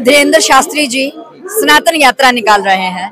धीरेन्द्र शास्त्री जी सनातन यात्रा निकाल रहे हैं,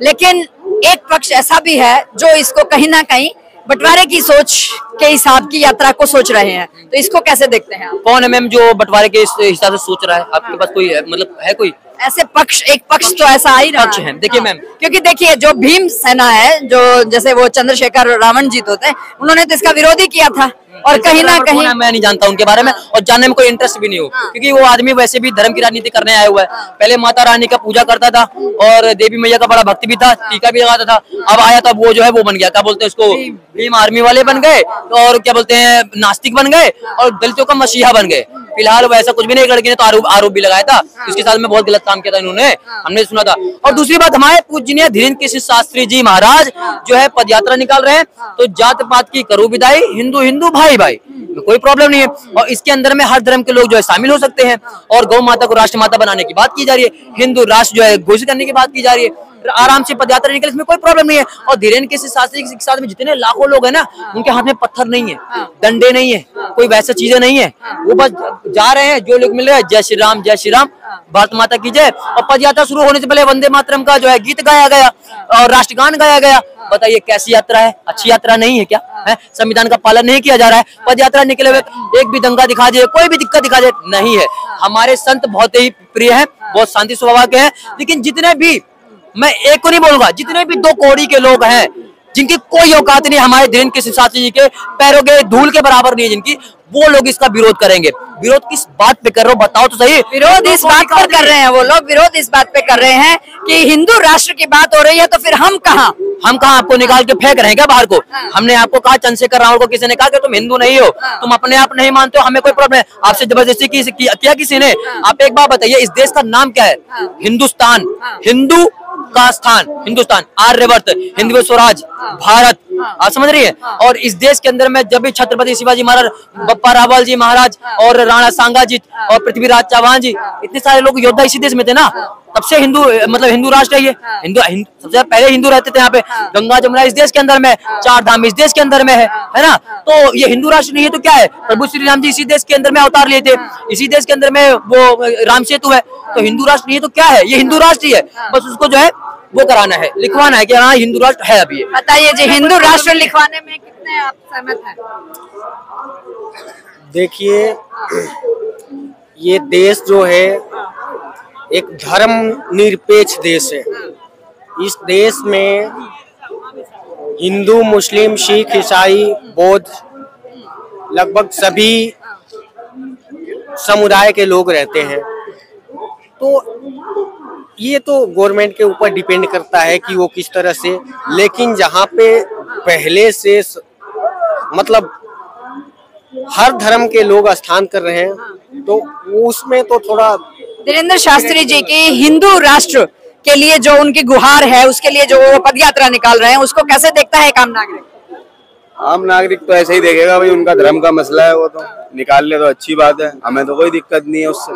लेकिन एक पक्ष ऐसा भी है जो इसको कहीं ना कहीं बंटवारे की सोच के हिसाब की यात्रा को सोच रहे हैं। तो इसको कैसे देखते हैं आप? कौन है मैम जो बंटवारे के हिसाब से सोच रहा है? आपके पास कोई मतलब है कोई ऐसे पक्ष? एक पक्ष तो ऐसा आ ही रहा है। देखिए मैम, क्योंकि देखिए जो भीम सेना है, जो जैसे वो चंद्रशेखर रावण जी होते हैं, उन्होंने तो इसका विरोध ही किया था और कहीं ना कहीं मैं नहीं जानता उनके बारे में और जानने में कोई इंटरेस्ट भी नहीं हो, क्योंकि वो आदमी वैसे भी धर्म की राजनीति करने आया हुआ है। पहले माता रानी का पूजा करता था और देवी मैया का बड़ा भक्ति भी था, टीका भी लगाता था। अब आया तब वो जो है वो बन गया, क्या बोलते हैं उसको, भीम आर्मी वाले बन गए और क्या बोलते हैं नास्तिक बन गए और दलितों का मसीहा बन गए। फिलहाल वैसा कुछ भी नहीं, एक लड़की ने तो आरोप भी लगाया था इसके साथ में बहुत गलत काम किया था इन्होंने, हमने सुना था। और दूसरी बात, हमारे पूजनीय धीरेन्द्र केसरी शास्त्री जी महाराज जो है पदयात्रा निकाल रहे हैं, तो जात पात की करो विदाई, हिंदू हिंदू भाई भाई, कोई प्रॉब्लम नहीं है। और इसके अंदर में हर धर्म के लोग जो है शामिल हो सकते हैं और गौ माता को राष्ट्र माता बनाने की बात की जा रही है, हिंदू राष्ट्र जो है घोषित करने की बात की जा रही है। आराम से पदयात्रा निकले, इसमें कोई प्रॉब्लम नहीं है। और धीरेन्द्र केसरी शास्त्री के साथ में जितने लाखों लोग हैं ना, उनके हाथ में पत्थर नहीं है, डंडे नहीं है, कोई वैसा चीजें नहीं है। वो बस जा रहे हैं, जो लोग मिल रहे हैं जय श्री राम, भारत माता की जय। और पदयात्रा शुरू होने से पहले वंदे मातरम का जो है गीत गाया गया और राष्ट्रगान गाया गया। बताइए कैसी यात्रा है? अच्छी यात्रा नहीं है क्या? है संविधान का पालन नहीं किया जा रहा है? पदयात्रा निकले हुए एक भी दंगा दिखा दे, कोई भी दिक्कत दिखा दे, नहीं है। हमारे संत बहुत ही प्रिय हैं, बहुत शांति स्वभाव के हैं, लेकिन जितने भी, मैं एक को नहीं बोलूंगा, जितने भी दो कौड़ी के लोग हैं जिनकी कोई औकात नहीं, हमारे धीरेन्द्र केसरी शास्त्री जी के पैरों के धूल के बराबर नहीं है जिनकी, वो लोग इसका विरोध करेंगे। विरोध किस बात पे कर रहे हो बताओ तो सही? विरोध इस बात पर कर रहे हैं वो लोग, विरोध इस बात पे कर रहे हैं कि हिंदू राष्ट्र की बात हो रही है, तो फिर हम कहाँ आपको निकाल के फेंक रहे हैं क्या बाहर को? हमने आपको कहा, चंद्रशेखर रावण को किसी ने कहा कि तुम हिंदू नहीं हो, तुम अपने आप नहीं मानते हो, हमें कोई प्रॉब्लम है? आपसे जबरदस्ती किया किसी ने? आप एक बात बताइए, इस देश का नाम क्या है? हिंदुस्तान, हिंदू का स्थान हिंदुस्तान, आर्यवर्त, हिंदू स्वराज, भारत, आप समझ रही है। और इस देश के अंदर में जब भी छत्रपति शिवाजी महाराज, बप्पा रावल जी महाराज और राणा सांगा जी और पृथ्वीराज चौहान जी, इतने सारे लोग योद्धा इसी देश में थे ना, तब से हिंदू मतलब हिंदू राष्ट्र है ये। सबसे पहले हिंदू रहते थे यहाँ पे, गंगा जमुना इस देश के अंदर में, चार धाम इस देश के अंदर में है ना। तो ये हिंदू राष्ट्र नहीं है तो क्या है? प्रभु श्री राम जी इसी देश के अंदर में अवतार लिए थे, इसी देश के अंदर में वो राम सेतु है, तो हिंदू राष्ट्र नहीं है तो क्या है? ये हिंदू राष्ट्र ही है, बस उसको जो है वो कराना है, लिखवाना है कि हाँ हिंदू राष्ट्र है। अभी बताइए जी, हिंदू राष्ट्र लिखवाने में कितने आप सहमत हैं? देखिए, ये देश जो है एक धर्म निरपेक्ष देश है। इस देश में हिंदू, मुस्लिम, सिख, ईसाई, बौद्ध, लगभग सभी समुदाय के लोग रहते हैं। तो ये तो गवर्नमेंट के ऊपर डिपेंड करता है कि वो किस तरह से, लेकिन जहाँ पे पहले से मतलब हर धर्म के लोग स्थान कर रहे हैं, तो उसमें तो थोड़ा धीरेन्द्र शास्त्री जी की हिंदू राष्ट्र के लिए जो उनकी गुहार है, उसके लिए जो वो पदयात्रा निकाल रहे हैं, उसको कैसे देखता है एक आम नागरिक? आम नागरिक तो ऐसे ही देखेगा, भाई उनका धर्म का मसला है, वो तो निकाल ले तो अच्छी बात है, हमें तो कोई दिक्कत नहीं है उससे।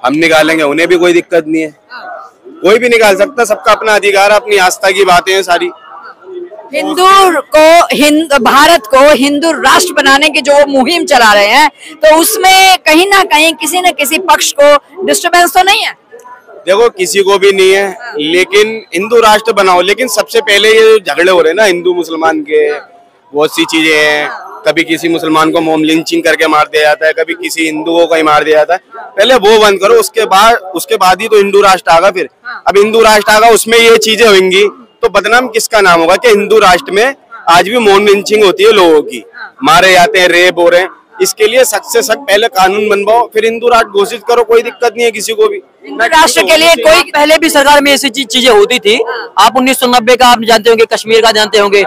हम निकालेंगे, उन्हें भी कोई दिक्कत नहीं है, कोई भी निकाल सकता, सबका अपना अधिकार, अपनी आस्था की बातें हैं सारी। भारत को हिंदू राष्ट्र बनाने की जो मुहिम चला रहे हैं, तो उसमें कहीं ना कहीं किसी न किसी पक्ष को डिस्टर्बेंस तो नहीं है? देखो, किसी को भी नहीं है, लेकिन हिंदू राष्ट्र बनाओ, लेकिन सबसे पहले ये झगड़े हो रहे हैं ना हिंदू मुसलमान के, बहुत सी चीजें हैं। कभी किसी मुसलमान को मोम लिंचिंग करके मार दिया जाता है, कभी किसी हिंदू को कहीं मार दिया जाता है। पहले वो बंद करो, उसके बाद ही तो हिंदू राष्ट्र आगा। फिर अब हिंदू राष्ट्र आगा, उसमें ये चीजें होंगी तो बदनाम किसका नाम होगा? कि हिंदू राष्ट्र में आज भी मोम लिंचिंग होती है, लोगों की मारे जाते हैं, रेप हो रहे हैं। इसके लिए सख्त से सख्त पहले कानून बनवाओ, फिर हिंदू राष्ट्र घोषित करो, कोई दिक्कत नहीं है किसी को भी। राष्ट्र के लिए कोई पहले भी सरकार में ऐसी चीजें होती थी। आप 1990 का आप जानते होंगे, कश्मीर का जानते होंगे,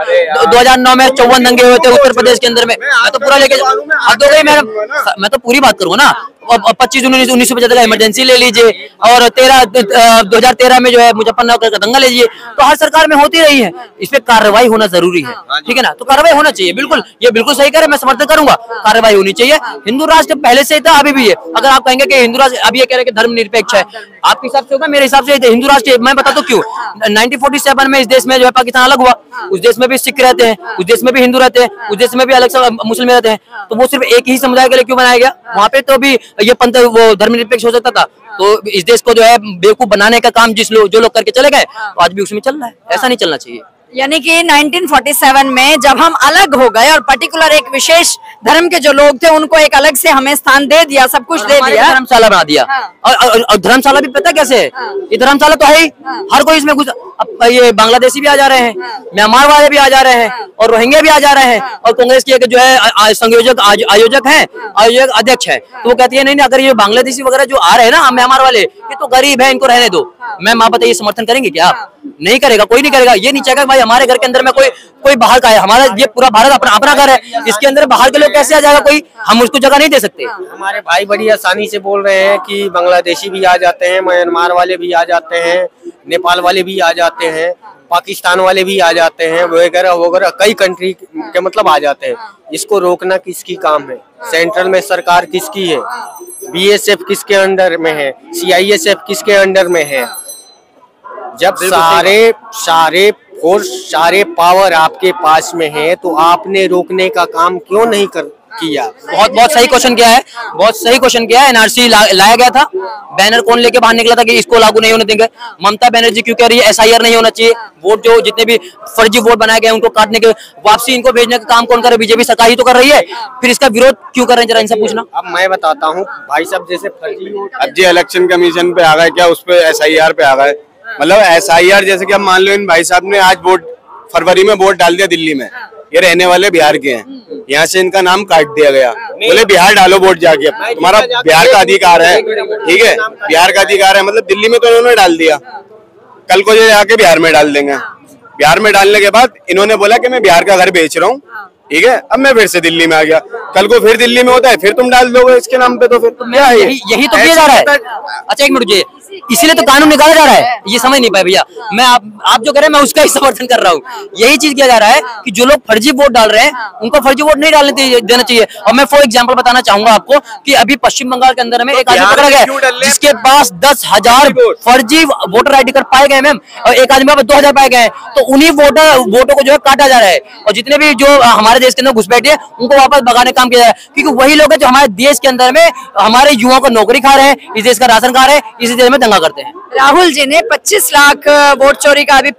2009 में 54 दंगे हुए थे उत्तर प्रदेश के अंदर में। मैं तो पूरा लेके हद हो गई, मैं तो पूरी बात करूँ ना। 25 जून 1975 का इमरजेंसी ले लीजिए, और 2013 में जो है मुजफ्फरनगर का दंगा ले लीजिए, तो हर सरकार में होती रही है। इस पे कार्रवाई होना जरूरी है, ठीक है ना? तो कार्रवाई होना चाहिए, बिल्कुल, ये बिल्कुल सही करे, मैं समर्थन करूंगा, कार्रवाई होनी चाहिए। हिंदू राष्ट्र पहले से था, अभी भी है। अगर आप कहेंगे कि हिंदू राष्ट्र, अब ये कह रहे हैं कि धर्म निरपेक्ष है, आपके हिसाब से होगा, मेरे हिसाब से हिंदू राष्ट्र। मैं बता दूं क्यों। 1947 में इस देश में जो है पाकिस्तान अलग हुआ, उस देश में भी सिख रहते हैं, उस देश में भी हिंदू रहते हैं, उस देश में भी अलग से मुस्लिम रहते हैं, तो वो सिर्फ एक ही समुदाय के लिए क्यों बनाया गया? वहाँ पे तो भी ये पंथ वो धर्मनिरपेक्ष हो सकता था, तो इस देश को जो है बेवकूफ बनाने का काम जो लोग करके चले गए, तो आज भी उसमें चल रहा है। ऐसा नहीं चलना चाहिए। यानी कि 1947 में जब हम अलग हो गए और पर्टिकुलर एक विशेष धर्म के जो लोग थे उनको एक अलग से हमें स्थान दे दिया, सब कुछ दे दिया, धर्मशाला बना दिया। और धर्मशाला भी पता कैसे है, ये धर्मशाला तो है ही, हर कोई इसमें घुस। अब ये बांग्लादेशी भी आ जा रहे हैं, म्यांमार वाले भी आ जा रहे हैं, और रोहिंग्या भी आ जा रहे हैं, और कांग्रेस की जो है संयोजक आयोजक है, आयोजक अध्यक्ष है, तो वो कहती है नहीं अगर ये बांग्लादेशी वगैरह जो आ रहे हैं ना म्यांमार वाले, ये तो गरीब है, इनको रहने दो। मैम आप बताइए समर्थन करेंगे क्या? नहीं करेगा, कोई नहीं करेगा। ये नहीं चाहेगा भाई हमारे घर के अंदर में कोई बाहर का है, हमारा ये पूरा भारत अपना घर है, इसके अंदर बाहर के लोग कैसे आ जाएगा कोई, हम उसको जगह नहीं दे सकते। हमारे भाई बड़ी आसानी से बोल रहे हैं कि बांग्लादेशी भी आ जाते हैं, म्यांमार वाले भी आ जाते हैं, नेपाल वाले भी आ जाते हैं, पाकिस्तान वाले भी आ जाते हैं, वगैरह वगैरह कई कंट्री के मतलब आ जाते हैं। इसको रोकना किसकी काम है? सेंट्रल में सरकार किसकी है? बीएसएफ किसके अंडर में है? सीआईएसएफ किसके अंडर में है? जब सारे फोर्स सारे पावर आपके पास में है तो आपने रोकने का काम क्यों नहीं किया? बहुत सही क्वेश्चन किया है, बहुत सही क्वेश्चन किया है। एनआरसी लाया गया था, बैनर कौन लेके बाहर निकला था कि इसको लागू नहीं होने देंगे? ममता बनर्जी क्यों कह रही है एसआईआर नहीं होना चाहिए? वोट जो जितने भी फर्जी वोट बनाए गए उनको काटने के वापसी इनको भेजने का काम कौन कर रहा है? बीजेपी सरकार ही तो कर रही है, फिर इसका विरोध क्यों कर रहे हैं? जरा इनसे पूछना। अब मैं बताता हूँ भाई साहब, जैसे फर्जी वोट अब जो इलेक्शन कमीशन पे आ गए, क्या उस पे एसआईआर पे आ गए? मतलब एसआईआर जैसे कि अब मान लो इन भाई साहब ने आज फरवरी में वोट डाल दिया दिल्ली में, ये रहने वाले बिहार के हैं, यहाँ से इनका नाम काट दिया गया, बोले बिहार डालो वोट जाके, तुम्हारा बिहार का अधिकार है, ठीक है, बिहार का अधिकार है, मतलब दिल्ली में तो इन्होंने डाल दिया, कल को ये जाके बिहार में डाल देंगे। बिहार में डालने के बाद इन्होंने बोला कि मैं बिहार का घर बेच रहा हूँ, ठीक है, अब मैं फिर से दिल्ली में आ गया, कल को फिर दिल्ली में होता है, फिर तुम डाल दोगे इसके नाम पे, तो फिर क्या है? यही तो किया जा रहा है। अच्छा एक मिनट, जी इसीलिए तो कानून निकाला जा रहा है, ये समझ नहीं पाए भैया। मैं आप जो कह रहे हैं मैं उसका ही समर्थन कर रहा हूँ। यही चीज किया जा रहा है कि जो लोग फर्जी वोट डाल रहे हैं उनको फर्जी वोट नहीं डालने देना चाहिए। और मैं फॉर एग्जांपल बताना चाहूंगा आपको कि अभी पश्चिम बंगाल के अंदर में एक आदमी पकड़ा गया जिसके पास 10,000 फर्जी वोटर आई डी कार्ड पाए गए मैम, और एक आदमी पे 2,000 पाए गए, तो उन्हीं वोटों को जो है काटा जा रहा है, और जितने भी जो हमारे देश के अंदर घुसपैठे हैं उनको वापस भगाने का काम किया जा रहा है, क्योंकि वही लोग हैं जो हमारे देश के अंदर में हमारे युवाओं को नौकरी खा रहे हैं, इस देश का राशन खा रहे हैं, इसी देश में दंगा करते हैं। राहुल जी ने 25 लाख वोट चोरी का अभी